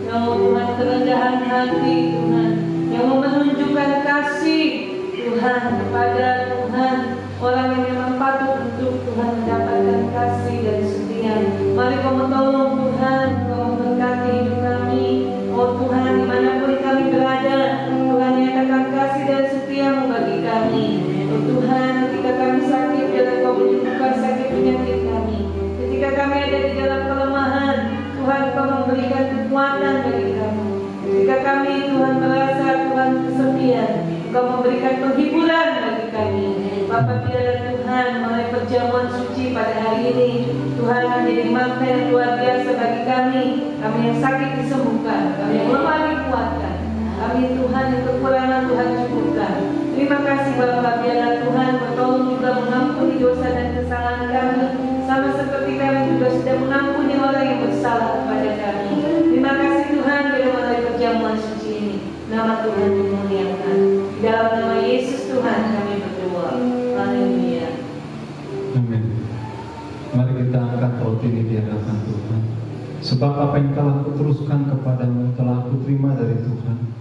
yang mau Tuhan kerendahan hati Tuhan, yang mau menunjukkan kasih Tuhan kepada Tuhan orang yang memang patut untuk Tuhan mendapatkan kasih dan setia. Mari Kau menolong Tuhan, Kau memberkati hidup kami. Oh Tuhan, dimanapun kami berada, Tuhan nyatakan kasih dan setia-Mu bagi kami. Oh Tuhan, ketika kami sakit, biarlah Kau menyembuhkan sakit penyakit kami. Ketika kami ada di dalam kelemahan, Tuhan Kau memberikan kekuatan bagi kami. Ketika kami Tuhan merasa Tuhan kesepian, Kau memberikan penghiburan bagi kami. Bapa, biarlah Tuhan mulai perjamuan suci pada hari ini Tuhan menjadi makna yang luar biasa bagi kami. Kami yang sakit disembuhkan, kami yang lemah dikuatkan, kami Tuhan yang kekurangan Tuhan cukupkan. Terima kasih Bapa, biarlah Tuhan bertolong juga mengampuni dosa dan kesalahan kesalahan kami, sama seperti kami juga sudah mengampuni orang yang bersalah kepada kami. Terima kasih Tuhan bila melalui perjamuan suci ini, nama Tuhan dimuliakan. Di dalam nama Yesus Tuhan kami berdoa. Haleluya. Amin. Mari kita angkat roti ini di hadapan Tuhan. Sebab apa yang telah kuteruskan kepadamu telah aku terima dari Tuhan.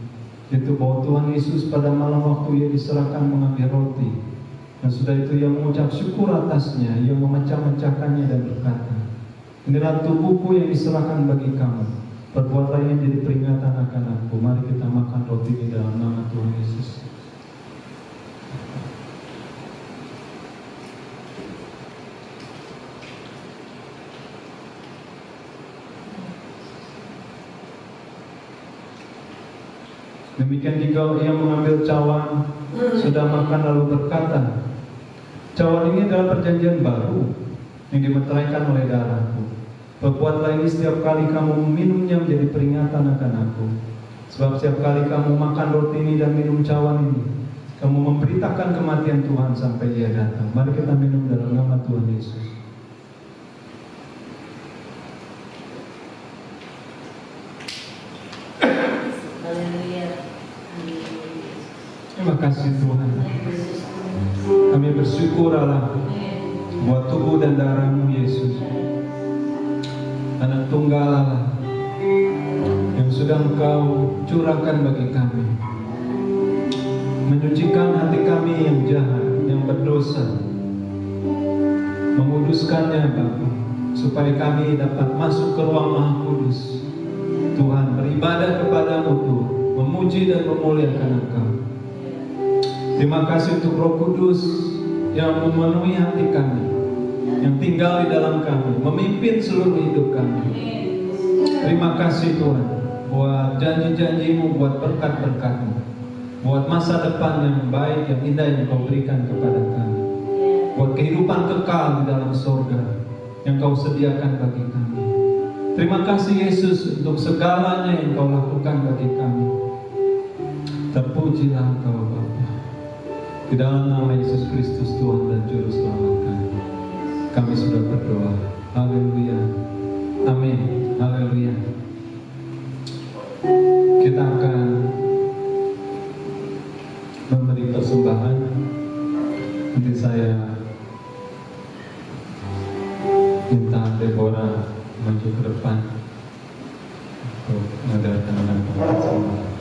Itu bahwa Tuhan Yesus pada malam waktu ia diserahkan mengambil roti, dan sudah itu ia mengucap syukur atasnya, ia memecah-mecahkannya dan berkata, inilah tubuhku yang diserahkan bagi kamu, perbuatannya ini jadi peringatan akan aku. Mari kita makan roti ini dalam nama Tuhan Yesus. Demikian juga ia mengambil cawan, sudah makan lalu berkata, cawan ini adalah perjanjian baru yang dimeteraikan oleh darahku. Perbuatlah ini setiap kali kamu meminumnya menjadi peringatan akan aku. Sebab setiap kali kamu makan roti ini dan minum cawan ini, kamu memberitakan kematian Tuhan sampai ia datang. Mari kita minum dalam nama Tuhan Yesus. Terima kasih Tuhan. Kami bersyukur Allah buat tubuh dan darah-Mu Yesus, Anak Tunggal Allah yang sudah Engkau curahkan bagi kami, menyucikan hati kami yang jahat, yang berdosa, menguduskannya Bapa, supaya kami dapat masuk ke ruang Maha Kudus. Tuhan, beribadah kepada-Mu Tuhan, memuji dan memuliakan Engkau. Terima kasih untuk Roh Kudus yang memenuhi hati kami, yang tinggal di dalam kami, memimpin seluruh hidup kami. Terima kasih Tuhan buat janji-janji-Mu, buat berkat-berkat-Mu, buat masa depan yang baik, yang indah yang Kau berikan kepada kami, buat kehidupan kekal di dalam surga yang Kau sediakan bagi kami. Terima kasih Yesus untuk segalanya yang Kau lakukan bagi kami. Terpujilah Engkau Bapa. Di dalam nama Yesus Kristus Tuhan dan Juru Selamat kami sudah berdoa. Haleluya. Amin. Haleluya. Kita akan memberi persembahan. Nanti saya minta Deborah maju ke depan untuk mengadakan persembahan.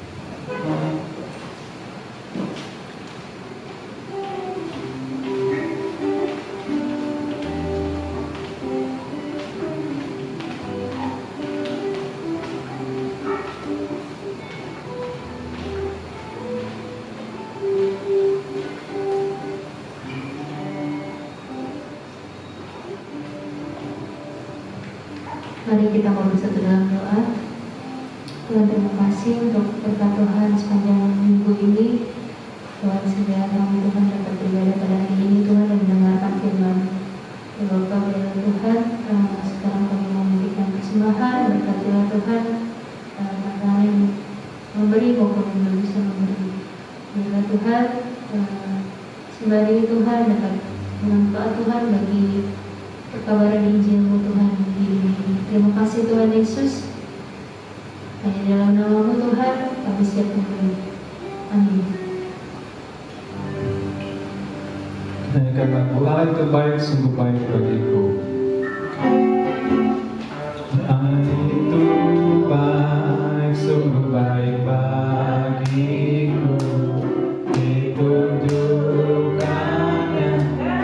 Mari kita mau bersatu dalam doa. Tuhan, terima kasih untuk berkat Tuhan sepanjang minggu ini. Tuhan, sehingga kami Tuhan dapat beribadah pada hari ini Tuhan dan mendengarkan firman. Bapa ya Tuhan, sekarang kami mau memberikan persembahan. Berkatilah Tuhan, makanan yang memberi maupun yang belum bisa memberi. Biarlah Tuhan, sembari Tuhan dapat bermanfaat Tuhan bagi perkabaran Injil-Mu Tuhan di hidup ini. Terima kasih Tuhan Yesus. Hanya dalam nama-Mu Tuhan kami siap memberi. Amin. Nyanyikan lagu Allah itu baik, sungguh baik bagiku. Allah itu baik, sungguh baik bagiku. Ditunjukkannya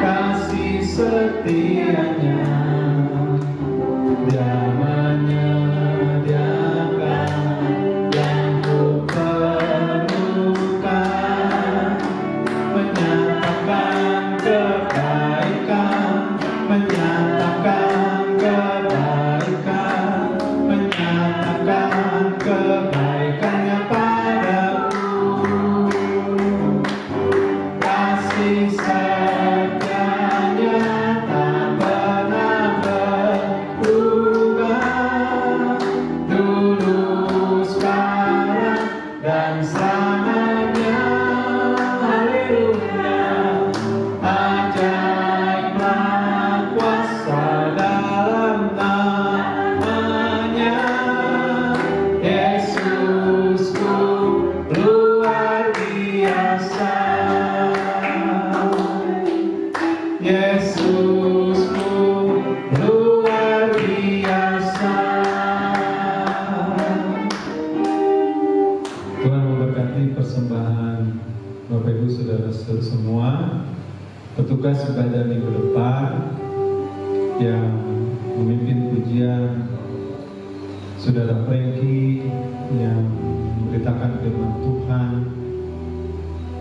kasih setianya. Dia menyediakan yang ku perlukan, menyatakan kebaikan, menyatakan kebaikan, menyatakan kebaikannya padaku. Kasih setianya tak pernah berubah, dulu, sekarang, dan selamanya. Haleluya. Ajaiblah memberkati persembahan Bapak Ibu Saudara-saudara semua, petugas ibadah minggu depan yang memimpin pujian, Saudara Franky yang memberitakan firman Tuhan,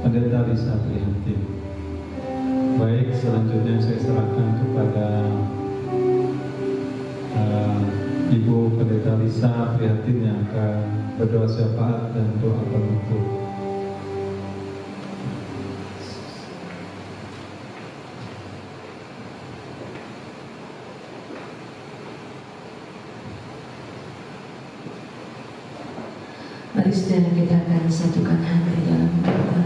Pendeta Lisa Prihantin. Baik, selanjutnya saya serahkan kepada Ibu Pendeta Lisa Prihantin yang akan berdoa syafaat dan doa penutup. Mari saudara kita akan satukan hati dalam doa.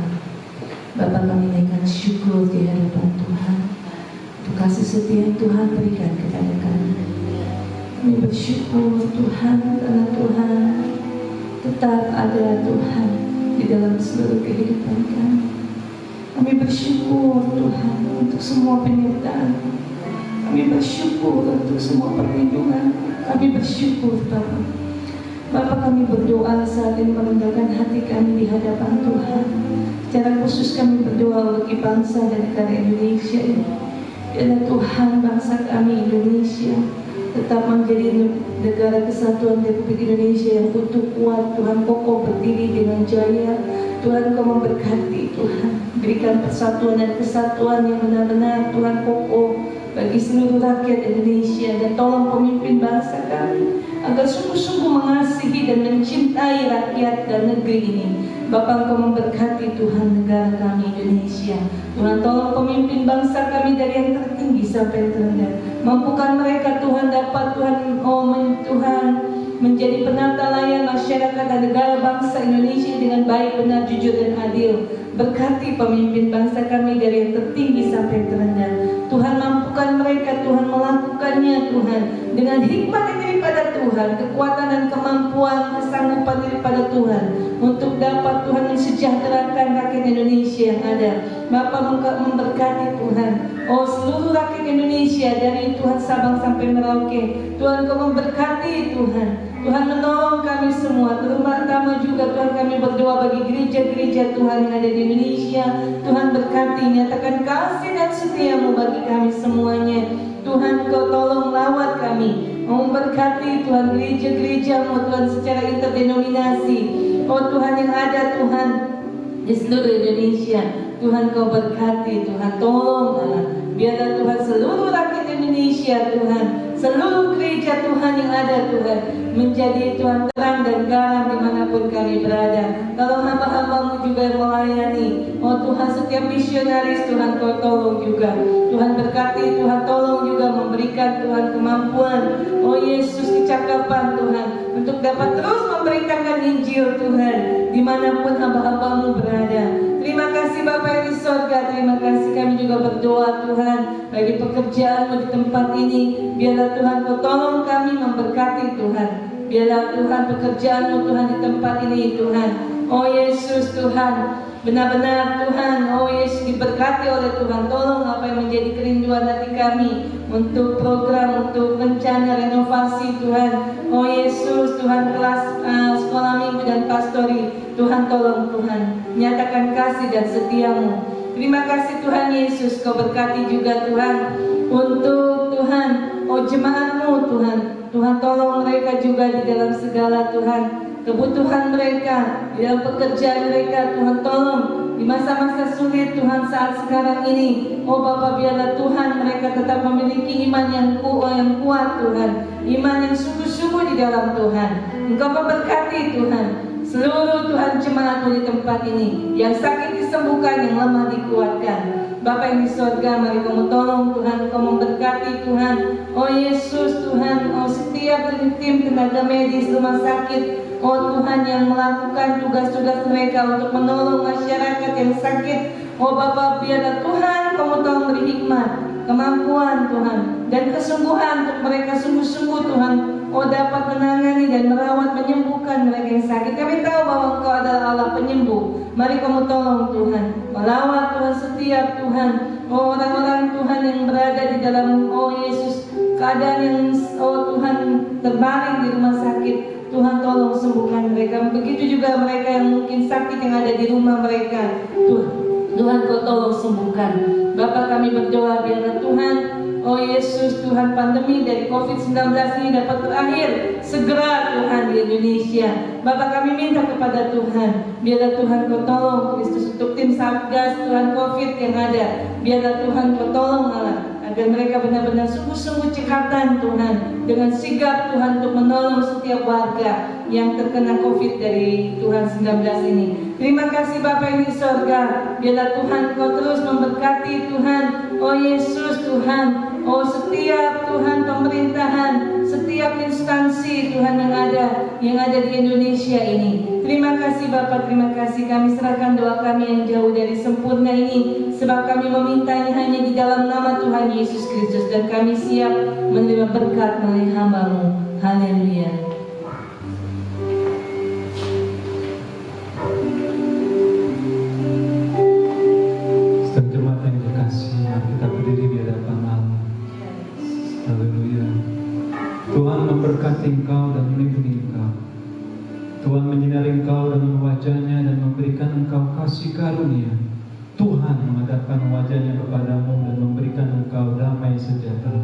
Bapa, kami naikkan syukur di hadapan Tuhan untuk kasih setia yang Tuhan berikan kepada kami. Kami bersyukur Tuhan karena Tuhan tetap ada Tuhan di dalam seluruh kehidupan kami. Kami bersyukur Tuhan untuk semua penyertaan. Kami bersyukur untuk semua perlindungan. Kami bersyukur Bapa. Bapa, kami berdoa saat ini merendahkan hati kami di hadapan Tuhan. Secara khusus kami berdoa bagi bangsa dan negara Indonesia ini. Biarlah Tuhan bangsa kami Indonesia tetap menjadi negara kesatuan Republik Indonesia yang utuh, kuat, Tuhan, kokoh, berdiri dengan jaya. Tuhan, Kau memberkati Tuhan, berikan persatuan dan kesatuan yang benar-benar Tuhan kokoh bagi seluruh rakyat Indonesia, dan tolong pemimpin bangsa kami agar sungguh-sungguh mengasihi dan mencintai rakyat dan negeri ini. Bapa, Engkau memberkati Tuhan negara kami Indonesia. Tuhan, tolong pemimpin bangsa kami dari yang tertinggi sampai yang terendah. Mampukan mereka Tuhan dapat Tuhan menjadi penata layan masyarakat dan negara bangsa Indonesia dengan baik, benar, jujur dan adil. Berkati pemimpin bangsa kami dari yang tertinggi sampai yang terendah. Tuhan, mampukan mereka Tuhan melakukannya Tuhan dengan hikmat yang daripada Tuhan, kekuatan dan kemampuan, kesanggupan daripada Tuhan untuk dapat Tuhan mensejahterakan rakyat Indonesia yang ada. Bapa, memberkati Tuhan seluruh rakyat Indonesia dari Tuhan Sabang sampai Merauke. Tuhan, Kau memberkati Tuhan. Tuhan, menolong kami semua, terutama juga Tuhan kami berdoa bagi gereja-gereja Tuhan yang ada di Indonesia. Tuhan, berkati, nyatakan kasih dan setia-Mu bagi kami semuanya. Tuhan, Kau tolong lawat kami, memberkati Tuhan gereja-gereja-Mu Tuhan secara interdenominasi. Tuhan yang ada Tuhan di seluruh Indonesia. Tuhan, Kau berkati Tuhan, tolong Allah. Biarlah Tuhan seluruh rakyat Indonesia Tuhan, seluruh gereja Tuhan yang ada Tuhan, menjadi Tuhan terang dan garam dimanapun kami berada. Tolong hamba-hamba-Mu juga yang melayani. Tuhan, setiap misionaris Tuhan Kau tolong juga. Tuhan, berkati Tuhan, tolong juga memberikan Tuhan kemampuan, Yesus, kecakapan Tuhan untuk dapat terus memberitakan Injil Tuhan dimanapun hamba-hamba-Mu berada. Terima kasih Bapa yang di sorga. Terima kasih, kami juga berdoa Tuhan bagi pekerjaan-Mu di tempat ini. Biarlah Tuhan Kau tolong kami, memberkati Tuhan. Biarlah Tuhan pekerjaan-Mu Tuhan di tempat ini Tuhan. Yesus Tuhan, benar-benar Tuhan, Yesus, diberkati oleh Tuhan. Tolong apa yang menjadi kerinduan hati kami untuk program, untuk rencana renovasi Tuhan. Yesus Tuhan, kelas sekolah minggu dan pastori. Tuhan, tolong Tuhan, nyatakan kasih dan setia-Mu. Terima kasih Tuhan Yesus. Kau berkati juga Tuhan untuk Tuhan jemaat-Mu Tuhan. Tuhan, tolong mereka juga di dalam segala Tuhan kebutuhan mereka, di dalam pekerjaan mereka. Tuhan, tolong di masa-masa sulit Tuhan saat sekarang ini. Bapa, biarlah Tuhan mereka tetap memiliki iman yang kuat Tuhan, iman yang sungguh-sungguh di dalam Tuhan. Engkau memberkati Tuhan seluruh Tuhan jemaat-Mu di tempat ini, yang sakit disembuhkan, yang lemah dikuatkan. Bapa yang di sorga, mari Kamu tolong Tuhan, Kau memberkati Tuhan. Yesus Tuhan, setiap tim tenaga medis rumah sakit, Tuhan, yang melakukan tugas-tugas mereka untuk menolong masyarakat yang sakit. Bapa, biarlah Tuhan Kamu tolong beri hikmat, kemampuan Tuhan, dan kesungguhan untuk mereka sungguh-sungguh Tuhan dapat menangani dan merawat, menyembuhkan mereka yang sakit. Kami tahu bahwa Engkau adalah Allah penyembuh. Mari Kamu tolong Tuhan, melawat Tuhan setiap Tuhan orang-orang Tuhan yang berada di dalam Yesus keadaan yang Tuhan terbaring di rumah sakit. Tuhan tolong sembuhkan mereka. Begitu juga mereka yang mungkin sakit yang ada di rumah mereka. Tuhan Kau tolong sembuhkan. Bapa kami berdoa biarlah Tuhan, oh Yesus Tuhan, pandemi dari COVID-19 ini dapat berakhir segera Tuhan di Indonesia. Bapa kami minta kepada Tuhan, biarlah Tuhan Kau tolong Kristus untuk tim Satgas Tuhan COVID yang ada. Biarlah Tuhan Kau tolong Allah, agar mereka benar-benar sungguh-sungguh cekatan Tuhan, dengan sigap Tuhan untuk menolong setiap warga yang terkena COVID dari Tuhan 19 ini. Terima kasih Bapa yang di sorga, biarlah Tuhan Kau terus memberkati Tuhan, oh Yesus Tuhan, oh setiap Tuhan pemerintahan, setiap instansi Tuhan yang ada di Indonesia ini. Terima kasih Bapa, terima kasih. Kami serahkan doa kami yang jauh dari sempurna ini, sebab kami memintanya hanya di dalam nama Tuhan Yesus Kristus, dan kami siap menerima berkat melalui hamba-Mu. Haleluya. Setiap jemaat yang dikasihi, mari kita berdiri di hadapan Allah. Haleluya. Tuhan memberkati engkau dan melindungi engkau. Tuhan menyinari engkau dengan wajah-Nya dan memberikan engkau kasih karunia. Tuhan menghadapkan wajah-Nya kepadamu dan memberikan engkau damai sejahtera.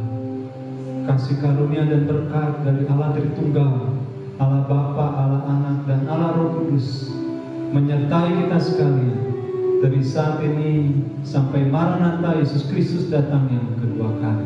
Kasih karunia dan berkat dari Allah Tritunggal, Allah Bapa, Allah Anak, dan Allah Roh Kudus menyertai kita sekalian dari saat ini sampai Maranatha Yesus Kristus datang yang kedua kali.